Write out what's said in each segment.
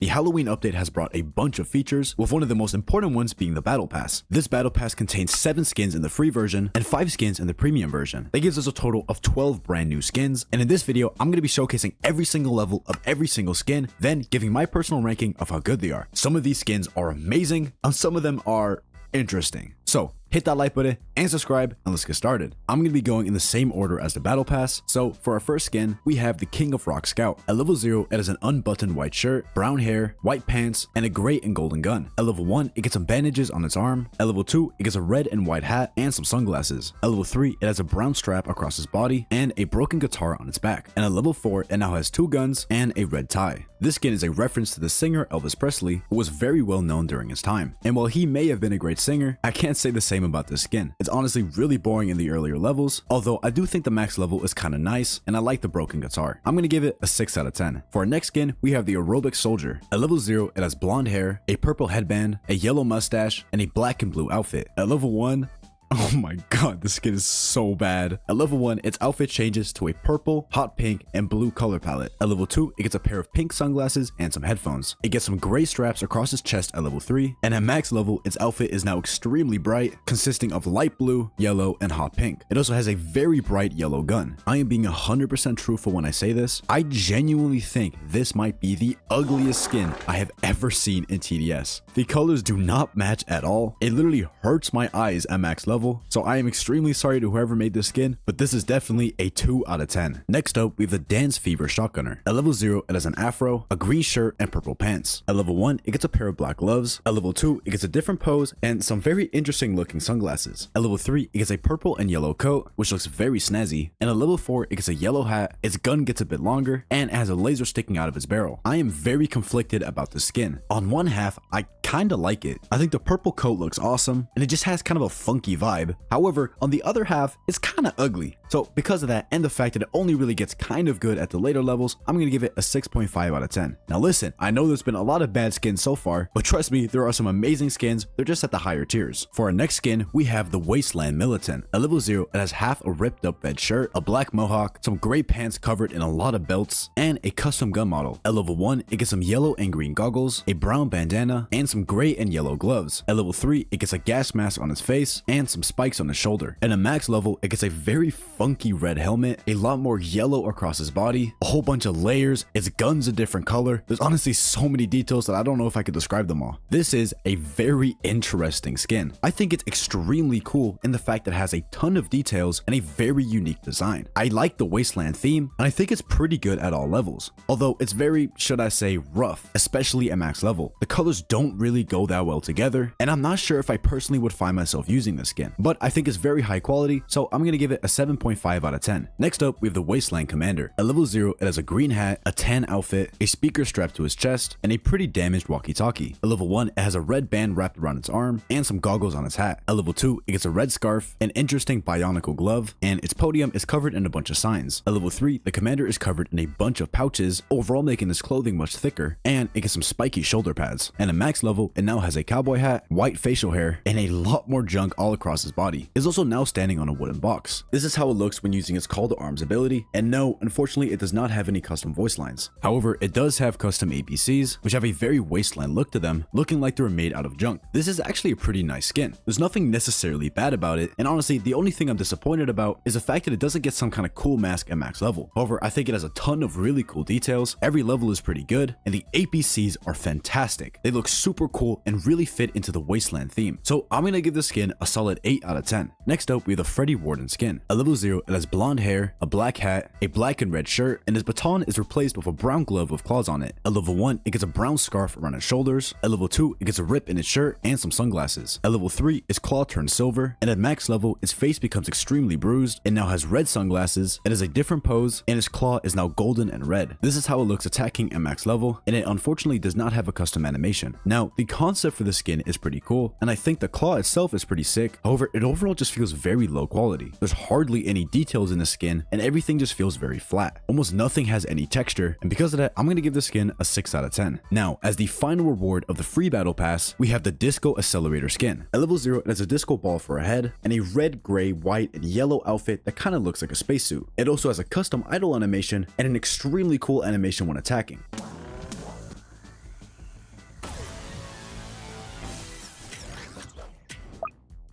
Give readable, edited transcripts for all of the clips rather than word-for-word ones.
The Halloween update has brought a bunch of features, with one of the most important ones being the Battle Pass. This Battle Pass contains 7 skins in the free version and 5 skins in the premium version. That gives us a total of 12 brand new skins, and in this video, I'm going to be showcasing every single level of every single skin, then giving my personal ranking of how good they are. Some of these skins are amazing, and some of them are interesting. So hit that like button and subscribe, and let's get started. I'm going to be going in the same order as the Battle Pass. So for our first skin, we have the King of Rock Scout. At level 0, it has an unbuttoned white shirt, brown hair, white pants, and a gray and golden gun. At level 1, it gets some bandages on its arm. At level 2, it gets a red and white hat and some sunglasses. At level 3, it has a brown strap across its body and a broken guitar on its back. And at level 4, it now has 2 guns and a red tie. This skin is a reference to the singer Elvis Presley, who was very well known during his time. And while he may have been a great singer, I can't say the same about this skin. It's honestly really boring in the earlier levels, although I do think the max level is kinda nice, and I like the broken guitar. I'm gonna give it a 6 out of 10. For our next skin, we have the Aerobic Soldier. At level 0, it has blonde hair, a purple headband, a yellow mustache, and a black and blue outfit. At level 1, oh my god, this skin is so bad. At level 1, its outfit changes to a purple, hot pink, and blue color palette. At level 2, it gets a pair of pink sunglasses and some headphones. It gets some gray straps across its chest at level 3, and at max level, its outfit is now extremely bright, consisting of light blue, yellow, and hot pink. It also has a very bright yellow gun. I am being 100% truthful when I say this. I genuinely think this might be the ugliest skin I have ever seen in TDS. The colors do not match at all. It literally hurts my eyes at max level. So I am extremely sorry to whoever made this skin, but this is definitely a 2 out of 10. Next up, we have the Dance Fever Shotgunner. At level 0, it has an afro, a green shirt, and purple pants. At level 1, it gets a pair of black gloves. At level 2, it gets a different pose and some very interesting looking sunglasses. At level 3, it gets a purple and yellow coat, which looks very snazzy. And at level 4, it gets a yellow hat, its gun gets a bit longer, and it has a laser sticking out of its barrel. I am very conflicted about this skin. On one half, I kinda like it. I think the purple coat looks awesome, and it just has kind of a funky vibe. However, on the other half, it's kind of ugly. So because of that, and the fact that it only really gets kind of good at the later levels, I'm going to give it a 6.5 out of 10. Now listen, I know there's been a lot of bad skins so far, but trust me, there are some amazing skins. They're just at the higher tiers. For our next skin, we have the Wasteland Militant. At level 0, it has half a ripped up red shirt, a black mohawk, some gray pants covered in a lot of belts, and a custom gun model. At level 1, it gets some yellow and green goggles, a brown bandana, and some gray and yellow gloves. At level 3, it gets a gas mask on its face and some spikes on his shoulder. And at max level, it gets a very funky red helmet, a lot more yellow across his body, a whole bunch of layers, its gun's a different color. There's honestly so many details that I don't know if I could describe them all. This is a very interesting skin. I think it's extremely cool in the fact that it has a ton of details and a very unique design. I like the Wasteland theme, and I think it's pretty good at all levels. Although it's very, should I say, rough, especially at max level. The colors don't really go that well together, and I'm not sure if I personally would find myself using this skin, but I think it's very high quality, so I'm gonna give it a 7.5 out of 10. Next up, we have the Wasteland Commander. At level 0, it has a green hat, a tan outfit, a speaker strapped to his chest, and a pretty damaged walkie-talkie. At level 1, it has a red band wrapped around its arm, and some goggles on its hat. At level 2, it gets a red scarf, an interesting bionicle glove, and its podium is covered in a bunch of signs. At level 3, the Commander is covered in a bunch of pouches, overall making his clothing much thicker, and it gets some spiky shoulder pads. And at max level, it now has a cowboy hat, white facial hair, and a lot more junk all across his body. It's also now standing on a wooden box. This is how it looks when using its call to arms ability, and no, unfortunately, it does not have any custom voice lines. However, it does have custom APCs, which have a very Wasteland look to them, looking like they were made out of junk. This is actually a pretty nice skin. There's nothing necessarily bad about it, and honestly, the only thing I'm disappointed about is the fact that it doesn't get some kind of cool mask at max level. However, I think it has a ton of really cool details, every level is pretty good, and the APCs are fantastic. They look super cool and really fit into the Wasteland theme. So I'm gonna give this skin a solid 8 out of 10. Next up, we have the Freddy Warden skin. At level 0, it has blonde hair, a black hat, a black and red shirt, and his baton is replaced with a brown glove with claws on it. At level 1, it gets a brown scarf around its shoulders. At level 2, it gets a rip in its shirt and some sunglasses. At level 3, its claw turns silver, and at max level, its face becomes extremely bruised and now has red sunglasses. It has a different pose, and its claw is now golden and red. This is how it looks attacking at max level, and it unfortunately does not have a custom animation. Now, the concept for the skin is pretty cool, and I think the claw itself is pretty sick. However, it overall just feels very low quality. There's hardly any details in the skin, and everything just feels very flat. Almost nothing has any texture, and because of that, I'm gonna give the skin a 6 out of 10. Now, as the final reward of the free battle pass, we have the Disco Accelerator skin. At level 0, it has a disco ball for a head, and a red, gray, white, and yellow outfit that kind of looks like a spacesuit. It also has a custom idle animation, and an extremely cool animation when attacking.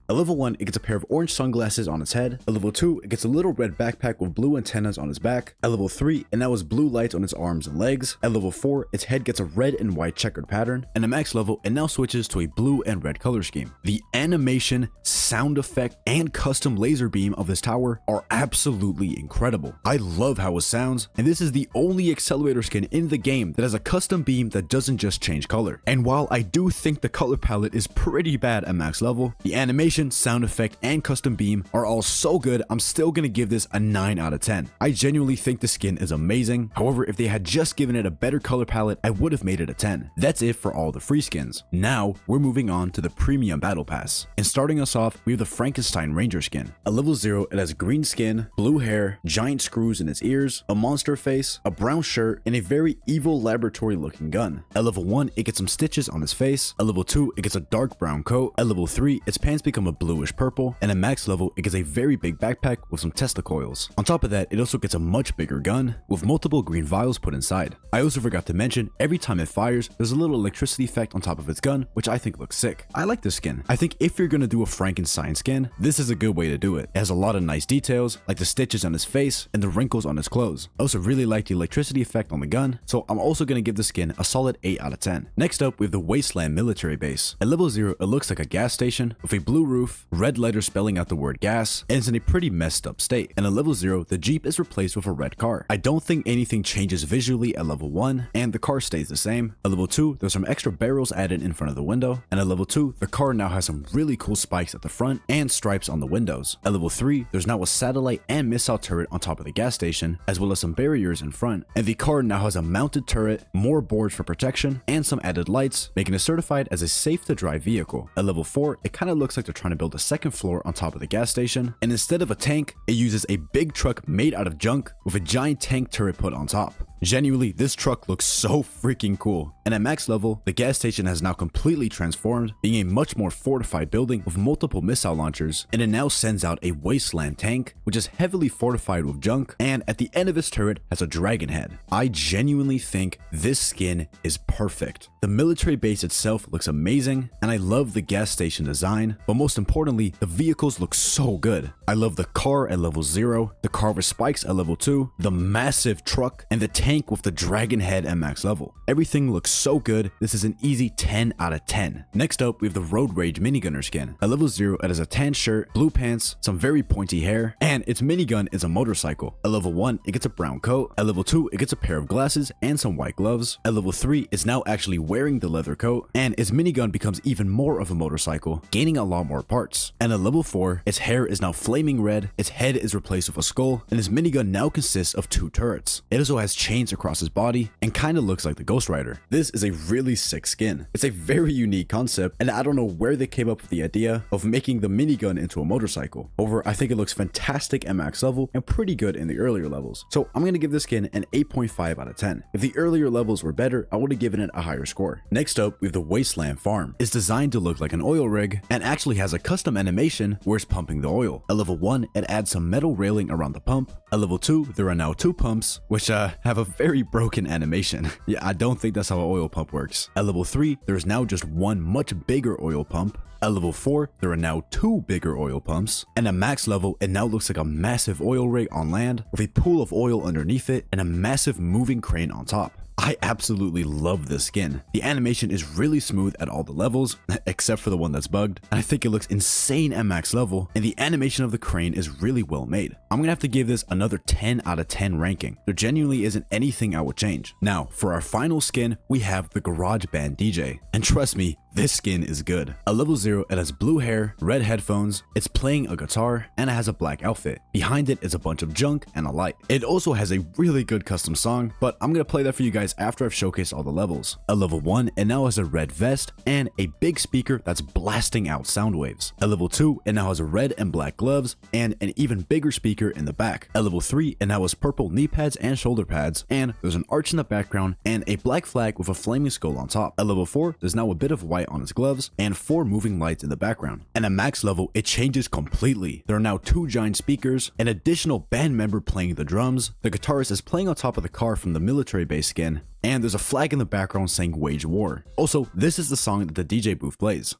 At level 1, it gets a pair of orange sunglasses on its head. At level 2, it gets a little red backpack with blue antennas on its back. At level 3, it now has blue lights on its arms and legs. At level 4, its head gets a red and white checkered pattern. And at max level, it now switches to a blue and red color scheme. The animation, sound effect, and custom laser beam of this tower are absolutely incredible. I love how it sounds, and this is the only accelerator skin in the game that has a custom beam that doesn't just change color. And while I do think the color palette is pretty bad at max level, the animation, sound effect, and custom beam are all so good, I'm still gonna give this a 9 out of 10. I genuinely think the skin is amazing. However, if they had just given it a better color palette, I would have made it a 10. That's it for all the free skins. Now, we're moving on to the premium battle pass. And starting us off, we have the Frankenstein Ranger skin. At level 0, it has green skin, blue hair, giant screws in its ears, a monster face, a brown shirt, and a very evil laboratory looking gun. At level 1, it gets some stitches on its face. At level 2, it gets a dark brown coat. At level 3, its pants become a bluish purple. And at max level, it gets a very big backpack with some Tesla coils. On top of that, it also gets a much bigger gun with multiple green vials put inside. I also forgot to mention, every time it fires, there's a little electricity effect on top of its gun, which I think looks sick. I like this skin. I think if you're gonna do a Frankenstein skin, this is a good way to do it. It has a lot of nice details, like the stitches on his face and the wrinkles on his clothes. I also really like the electricity effect on the gun, so I'm also gonna give the skin a solid 8 out of 10. Next up, we have the Wasteland military base. At level 0, it looks like a gas station with a blue roof, red letters spelling out the word gas, and it's in a pretty messed up state. And at level 0, the Jeep is replaced with a red car. I don't think anything changes visually at level 1, and the car stays the same. At level 2, there's some extra barrels added in front of the window, and at level 2, the car now has some really cool spikes at the front and stripes on the windows. At level 3, there's now a satellite and missile turret on top of the gas station, as well as some barriers in front, and the car now has a mounted turret, more boards for protection, and some added lights, making it certified as a safe to drive vehicle. At level 4, it kind of looks like they're trying to build a second floor on top of the gas station, and instead of a tank, it uses a big truck made out of junk with a giant tank turret put on top. Genuinely, this truck looks so freaking cool. And at max level, the gas station has now completely transformed, being a much more fortified building with multiple missile launchers, and it now sends out a Wasteland tank, which is heavily fortified with junk, and at the end of its turret has a dragon head. I genuinely think this skin is perfect. The military base itself looks amazing, and I love the gas station design, but most importantly, the vehicles look so good. I love the car at level 0, the car with spikes at level 2, the massive truck, and the tank with the dragon head at max level. Everything looks so good. This is an easy 10 out of 10. Next up, we have the Road Rage minigunner skin. At level 0, it has a tan shirt, blue pants, some very pointy hair, and its minigun is a motorcycle. At level 1, it gets a brown coat. At level 2, it gets a pair of glasses and some white gloves. At level 3, it's now actually wearing the leather coat, and its minigun becomes even more of a motorcycle, gaining a lot more parts. And at level 4, its hair is now flaming red, its head is replaced with a skull, and its minigun now consists of 2 turrets. It also has chains across his body and kind of looks like the Ghost Rider. This is a really sick skin. It's a very unique concept, and I don't know where they came up with the idea of making the minigun into a motorcycle. However, I think it looks fantastic at max level and pretty good in the earlier levels. So I'm gonna give this skin an 8.5 out of 10. If the earlier levels were better, I would have given it a higher score. Next up, we have the Wasteland farm. It's designed to look like an oil rig and actually has a custom animation where it's pumping the oil. At level 1, it adds some metal railing around the pump. At level 2, there are now 2 pumps, which have a very broken animation. Yeah, I don't think that's how an oil pump works. At level 3, there's now just one much bigger oil pump. At level 4, there are now 2 bigger oil pumps. And at max level, it now looks like a massive oil rig on land with a pool of oil underneath it and a massive moving crane on top. I absolutely love this skin. The animation is really smooth at all the levels, except for the one that's bugged, and I think it looks insane at max level, and the animation of the crane is really well made. I'm gonna have to give this another 10 out of 10 ranking. There genuinely isn't anything I would change. Now, for our final skin, we have the Garage Band DJ, and trust me, this skin is good. At level 0, it has blue hair, red headphones, it's playing a guitar, and it has a black outfit. Behind it is a bunch of junk and a light. It also has a really good custom song, but I'm gonna play that for you guys after I've showcased all the levels. At level 1, it now has a red vest and a big speaker that's blasting out sound waves. At level 2, it now has a red and black gloves and an even bigger speaker in the back. At level 3, it now has purple knee pads and shoulder pads, and there's an arch in the background and a black flag with a flaming skull on top. At level 4, there's now a bit of white on its gloves and 4 moving lights in the background. And at max level, it changes completely. There are now 2 giant speakers, an additional band member playing the drums, the guitarist is playing on top of the car from the military base skin, and there's a flag in the background saying "Wage War." Also, this is the song that the DJ booth plays.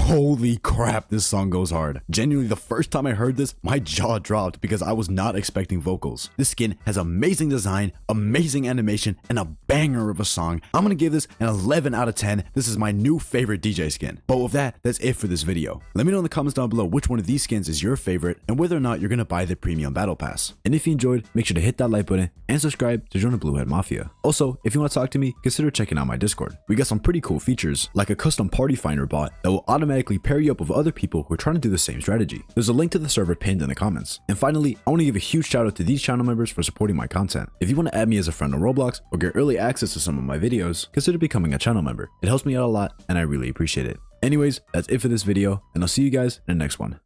Holy crap, this song goes hard. Genuinely, the first time I heard this, my jaw dropped because I was not expecting vocals. This skin has amazing design, amazing animation, and a banger of a song. I'm gonna give this an 11 out of 10. This is my new favorite DJ skin. But with that, that's it for this video. Let me know in the comments down below which one of these skins is your favorite and whether or not you're gonna buy the premium battle pass. And if you enjoyed, make sure to hit that like button and subscribe to join the Blue Head Mafia. Also, if you want to talk to me, consider checking out my Discord. We got some pretty cool features, like a custom party finder bot that will automatically pair you up with other people who are trying to do the same strategy. There's a link to the server pinned in the comments. And finally, I want to give a huge shout out to these channel members for supporting my content. If you want to add me as a friend on Roblox or get early access to some of my videos, consider becoming a channel member. It helps me out a lot and I really appreciate it. Anyways, that's it for this video, and I'll see you guys in the next one.